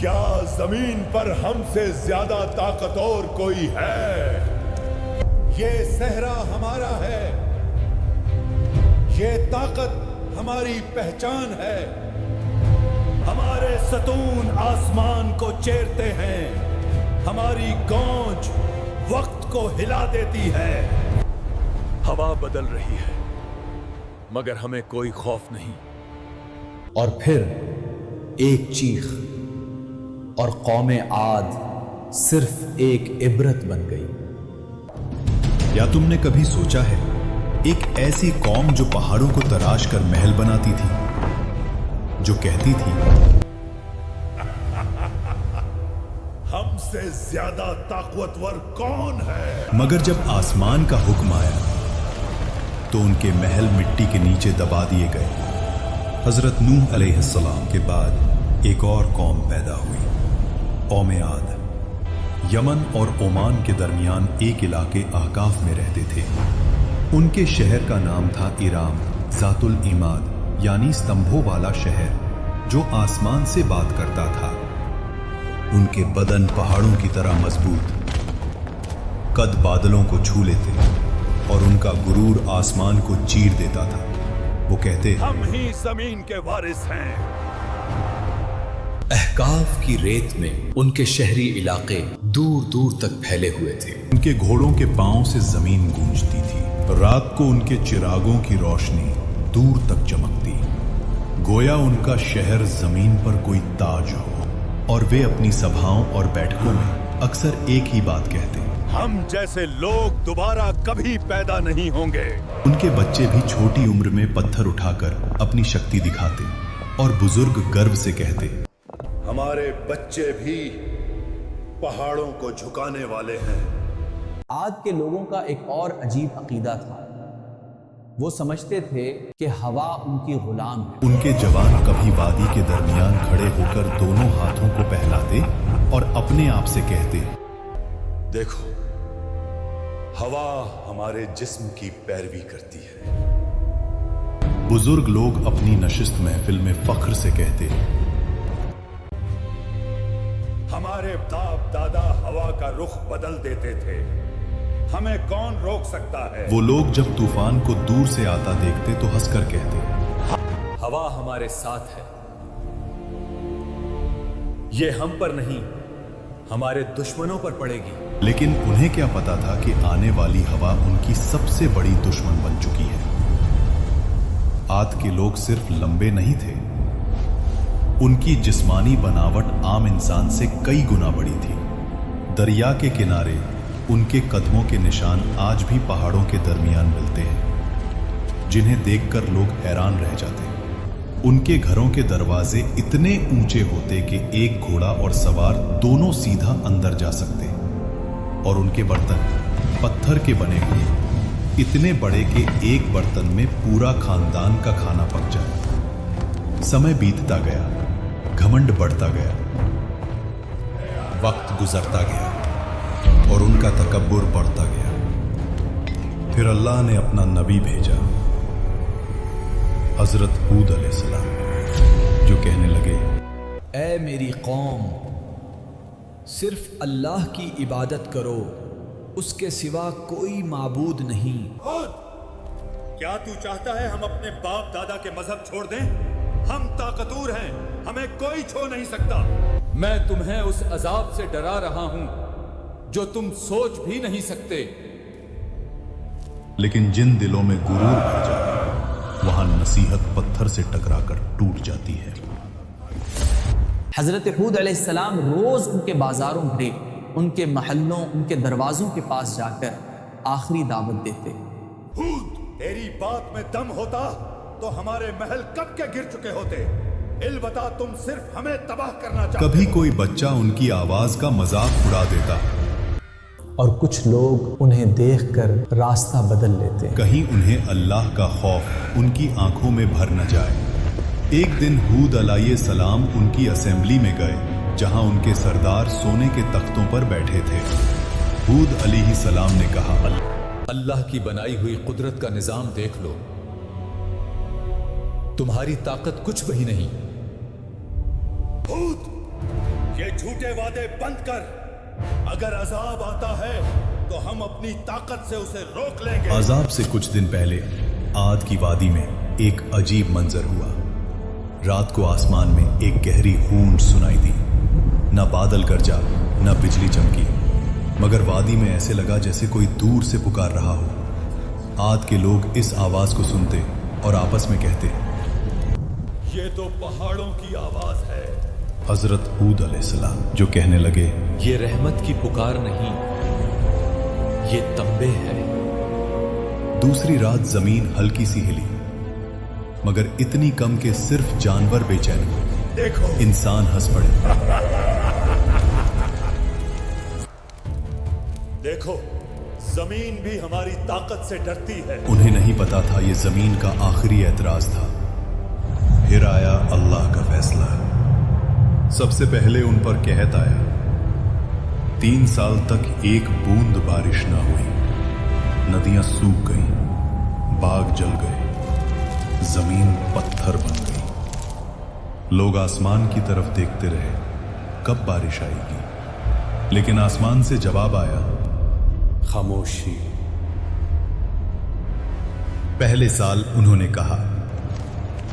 کیا زمین پر ہم سے زیادہ طاقتور کوئی ہے؟ یہ صحرا ہمارا ہے، یہ طاقت ہماری پہچان ہے، ہمارے ستون آسمان کو چیرتے ہیں، ہماری گونج وقت کو ہلا دیتی ہے۔ ہوا بدل رہی ہے مگر ہمیں کوئی خوف نہیں۔ اور پھر ایک چیخ اور قوم عاد صرف ایک عبرت بن گئی۔ یا تم نے کبھی سوچا ہے ایک ایسی قوم جو پہاڑوں کو تراش کر محل بناتی تھی، جو کہتی تھی ہم سے زیادہ طاقتور کون ہے؟ مگر جب آسمان کا حکم آیا تو ان کے محل مٹی کے نیچے دبا دیے گئے۔ حضرت نوح علیہ السلام کے بعد ایک اور قوم پیدا ہوئی، قوم عاد۔ یمن اور عمان کے درمیان ایک علاقے احقاف میں رہتے تھے۔ ان کے شہر کا نام تھا ارام ذات العماد، یعنی ستمبھوں والا شہر جو آسمان سے بات کرتا تھا۔ ان کے بدن پہاڑوں کی طرح مضبوط، قد بادلوں کو چھو لیتے اور ان کا غرور آسمان کو چیر دیتا تھا۔ وہ کہتے ہم ہی زمین کے وارث ہیں۔ احقاف کی ریت میں ان کے شہری علاقے دور دور تک پھیلے ہوئے تھے۔ ان کے گھوڑوں کے پاؤں سے زمین گونجتی تھی۔ رات کو ان کے چراغوں کی روشنی دور تک چمکتی، گویا ان کا شہر زمین پر کوئی تاج ہو۔ اور وہ اپنی سبھاؤں اور بیٹھکوں میں اکثر ایک ہی بات کہتے، ہم جیسے لوگ دوبارہ کبھی پیدا نہیں ہوں گے۔ ان کے بچے بھی چھوٹی عمر میں پتھر اٹھا کر اپنی شکتی دکھاتے اور بزرگ گرو سے کہتے، ہمارے بچے بھی پہاڑوں کو جھکانے والے ہیں۔ عاد کے لوگوں کا ایک اور عجیب عقیدہ تھا۔ وہ سمجھتے تھے کہ ہوا ان کی غلام ہے۔ ان کے جوان کبھی وادی کے درمیان کھڑے ہو کر دونوں ہاتھوں کو پہلاتے اور اپنے آپ سے کہتے، دیکھو، ہوا ہمارے جسم کی پیروی کرتی ہے۔ بزرگ لوگ اپنی نشست محفل میں فخر سے کہتے، ہمارے باپ دادا ہوا کا رخ بدل دیتے تھے، ہمیں کون روک سکتا ہے؟ وہ لوگ جب طوفان کو دور سے آتا دیکھتے تو ہنس کر کہتے، ہوا ہمارے ساتھ ہے، یہ ہم پر نہیں ہمارے دشمنوں پر پڑے گی۔ لیکن انہیں کیا پتا تھا کہ آنے والی ہوا ان کی سب سے بڑی دشمن بن چکی ہے۔ عاد کے لوگ صرف لمبے نہیں تھے، ان کی جسمانی بناوٹ عام انسان سے کئی گنا بڑی تھی۔ دریا کے کنارے ان کے قدموں کے نشان آج بھی پہاڑوں کے درمیان ملتے ہیں، جنہیں دیکھ کر لوگ حیران رہ جاتے۔ ان کے گھروں کے دروازے اتنے اونچے ہوتے کہ ایک گھوڑا اور سوار دونوں سیدھا اندر جا سکتے، اور ان کے برتن پتھر کے بنے ہوئے، اتنے بڑے کہ ایک برتن میں پورا خاندان کا کھانا پک جائے۔ سمے بیتتا گیا، گھمنڈ بڑھتا گیا، وقت گزرتا گیا اور ان کا تکبر بڑھتا گیا۔ پھر اللہ نے اپنا نبی بھیجا، حضرت ہود علیہ السلام، جو کہنے لگے، اے میری قوم، صرف اللہ کی عبادت کرو، اس کے سوا کوئی معبود نہیں۔ کیا تو چاہتا ہے ہم اپنے باپ دادا کے مذہب چھوڑ دیں؟ ہم طاقتور ہیں، ہمیں کوئی چھو نہیں سکتا۔ میں تمہیں اس عذاب سے ڈرا رہا ہوں جو تم سوچ بھی نہیں سکتے۔ لیکن جن دلوں میں غرور بھر جائے وہاں نصیحت پتھر سے ٹکرا کر ٹوٹ جاتی ہے۔ حضرت ہود علیہ السلام روز ان کے بازاروں میں، ان کے محلوں، ان کے دروازوں کے پاس جا کر آخری دعوت دیتے۔ ہود، تیری بات میں دم ہوتا تو ہمارے محل کب کے گر چکے ہوتے۔ البتہ تم صرف ہمیں تباہ کرنا چاہتے۔ کبھی کوئی بچہ ان کی آواز کا مذاق اڑا دیتا، اور کچھ لوگ انہیں دیکھ کر راستہ بدل لیتے۔ کہیں انہیں اللہ کا خوف ان کی آنکھوں میں بھر نہ جائے۔ ایک دن ہود علیہ السلام ان کی اسمبلی میں گئے، جہاں ان کے سردار سونے کے تختوں پر بیٹھے تھے۔ ہود علیہ السلام نے کہا، اللہ کی بنائی ہوئی قدرت کا نظام دیکھ لو، تمہاری طاقت کچھ بھی نہیں۔ ہود، ये झूठे वादे बंद कर। अगर अजाब आता है तो हम अपनी ताकत से उसे रोक लेंगे। अजाब से कुछ दिन पहले आद की वादी में एक अजीब मंजर हुआ। रात को आसमान में एक गहरी गूंज सुनाई दी। न बादल गरजा, न बिजली चमकी, मगर वादी में ऐसे लगा जैसे कोई दूर से पुकार रहा हो। आद के लोग इस आवाज को सुनते और आपस में कहते, ये तो पहाड़ों की आवाज है। हजरत हूद अलैहिस्सलाम जो कहने लगे, ये रहमत की पुकार नहीं, ये तंबे है। दूसरी रात जमीन हल्की सी हिली, मगर इतनी कम कि सिर्फ जानवर बेचैन हुए। देखो, इंसान हंस पड़े। देखो, जमीन भी हमारी ताकत से डरती है। उन्हें नहीं पता था ये जमीन का आखिरी एतराज था। फिर आया अल्लाह का फैसला। सबसे पहले उन पर कहत आया। 3 साल तक एक बूंद बारिश ना हुई। नदियां सूख गईं, बाग जल गए, जमीन पत्थर बन गई। लोग आसमान की तरफ देखते रहे, कब बारिश आएगी, लेकिन आसमान से जवाब आया, खामोशी। पहले साल उन्होंने कहा,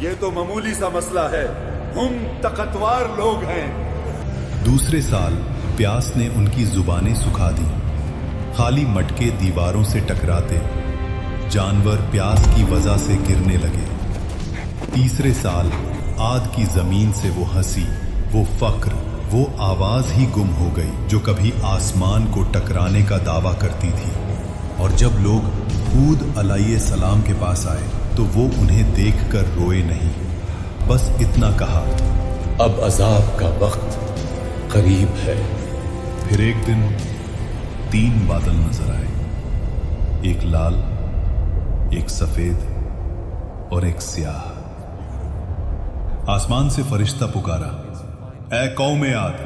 ये तो मामूली सा मसला है, हम ताकतवर लोग हैं। दूसरे साल प्यास ने उनकी जुबानें सुखा दी। खाली मटके दीवारों से टकराते, जानवर प्यास की वजह से गिरने लगे। तीसरे साल आद की जमीन से वो हंसी, वो फक्र, वो आवाज ही गुम हो गई जो कभी आसमान को टकराने का दावा करती थी। और जब लोग हूद अलैहिस्सलाम के पास आए तो वो उन्हें देखकर रोए नहीं, बस इतना कहा, अब अजाब का वक्त करीब है। फिर एक दिन 3 बादल नजर आए, एक लाल, एक सफेद और एक स्याह। आसमान से फरिश्ता पुकारा, ऐ कौम आद,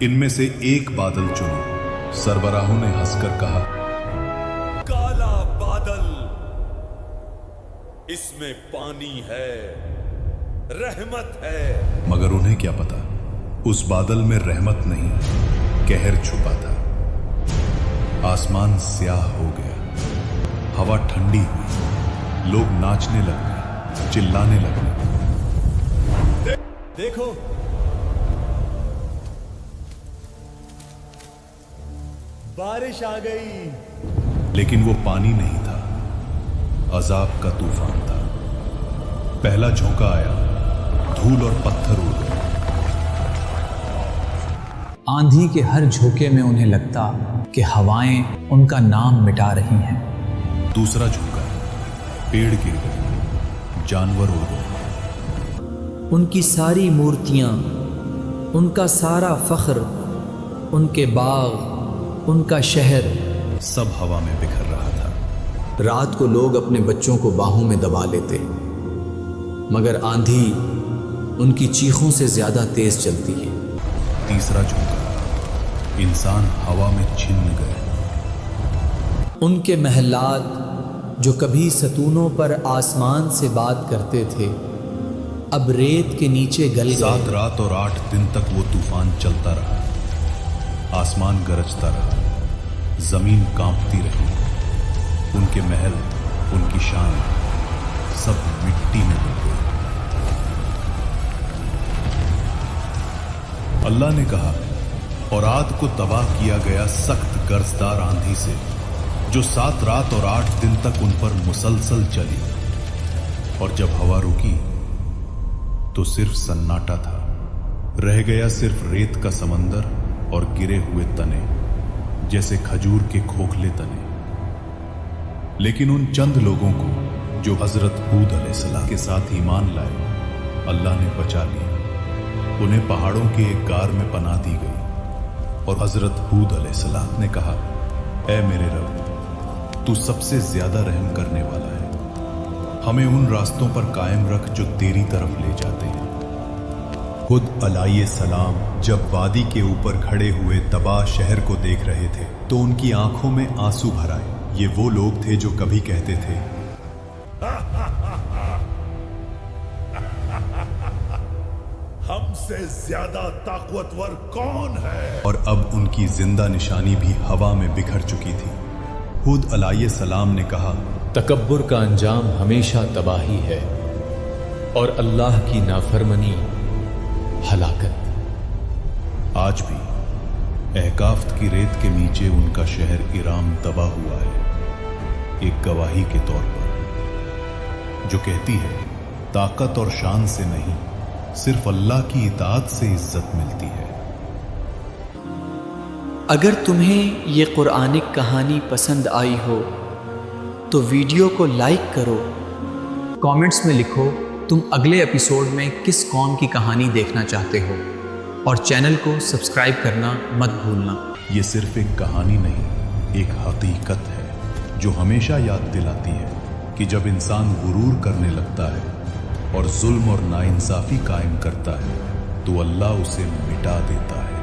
इनमें से एक बादल चुनो। सरबराहों ने हंसकर कहा, काला बादल, इसमें पानी है, रहमत है। मगर उन्हें क्या पता, उस बादल में रहमत नहीं, कहर छुपा था। आसमान स्याह हो गया, हवा ठंडी हुई, लोग नाचने लगे, चिल्लाने लगे। देखो, बारिश आ गई। लेकिन वो पानी नहीं था, अजाब का तूफान था। पहला झोंका आया, धूल और पत्थर उड़ गए। आंधी के हर झोंके में उन्हें लगता कि हवाएं उनका नाम मिटा रही हैं। दूसरा झोंका, पेड़ गिर गए, जानवर उड़ गए। उनकी सारी मूर्तियाँ, उनका सारा फख्र, उनके बाग, उनका शहर सब हवा में बिखर रहा था। रात को लोग अपने बच्चों को बाहों में दबा लेते, मगर आंधी उनकी चीखों से ज्यादा तेज चलती है। तीसरा झोंका, इंसान हवा में छिन्न गए। उनके महलात जो कभी सतूनों पर आसमान से बात करते थे, अब रेत के नीचे गल गए। 7 रात और 8 दिन तक वो तूफान चलता रहा। आसमान गरजता रहा, जमीन कांपती रही। उनके महल, उनकी शान सब मिट्टी में मिल गई। अल्लाह ने कहा, और आद को तबाह किया गया सख्त गरजदार आंधी से, जो 7 रात और 8 दिन तक उन पर मुसलसल चली। और जब हवा रुकी तो सिर्फ सन्नाटा था। रह गया सिर्फ रेत का समंदर और गिरे हुए तने, जैसे खजूर के खोखले तने। लेकिन उन चंद लोगों को जो हजरत हूद अलैहिस्सलाम के साथ ईमान लाए, अल्लाह ने बचा लिया। उन्हें पहाड़ों के एक गार में पनाह दी गई। और हजरत हूद अलैहिस्सलाम ने कहा, ऐ मेरे रब, तू सबसे ज्यादा रहम करने वाला है। हमें उन रास्तों पर कायम रख जो तेरी तरफ ले जाते हैं। खुद अलैहिस्सलाम जब वादी के ऊपर खड़े हुए तबाह शहर को देख रहे थे तो उनकी आंखों में आंसू भर आए। ये वो लोग थे जो कभी कहते थे, हम हमसे ज्यादा ताकतवर कौन है? और अब उनकी जिंदा निशानी भी हवा में बिखर चुकी थी। हूद अलैहिस्सलाम ने कहा, तकब्बुर का अंजाम हमेशा तबाही है और अल्लाह की नाफरमानी हलाकत। आज भी अहकाफ्त की रेत के नीचे उनका शहर इराम दबा हुआ है, एक गवाही के तौर पर, जो कहती है ताकत और शान से नहीं, सिर्फ अल्लाह की इताअत से इज्जत मिलती है। अगर तुम्हें ये कुरानिक कहानी पसंद आई हो तो वीडियो को लाइक करो, कमेंट्स में लिखो तुम अगले एपिसोड में किस कौम की कहानी देखना चाहते हो, और चैनल को सब्सक्राइब करना मत भूलना। ये सिर्फ एक कहानी नहीं, एक हकीकत है जो हमेशा याद दिलाती है कि जब इंसान गुरूर करने लगता है और जुल्म और नाइंसाफी कायम करता है तो अल्लाह उसे मिटा देता है।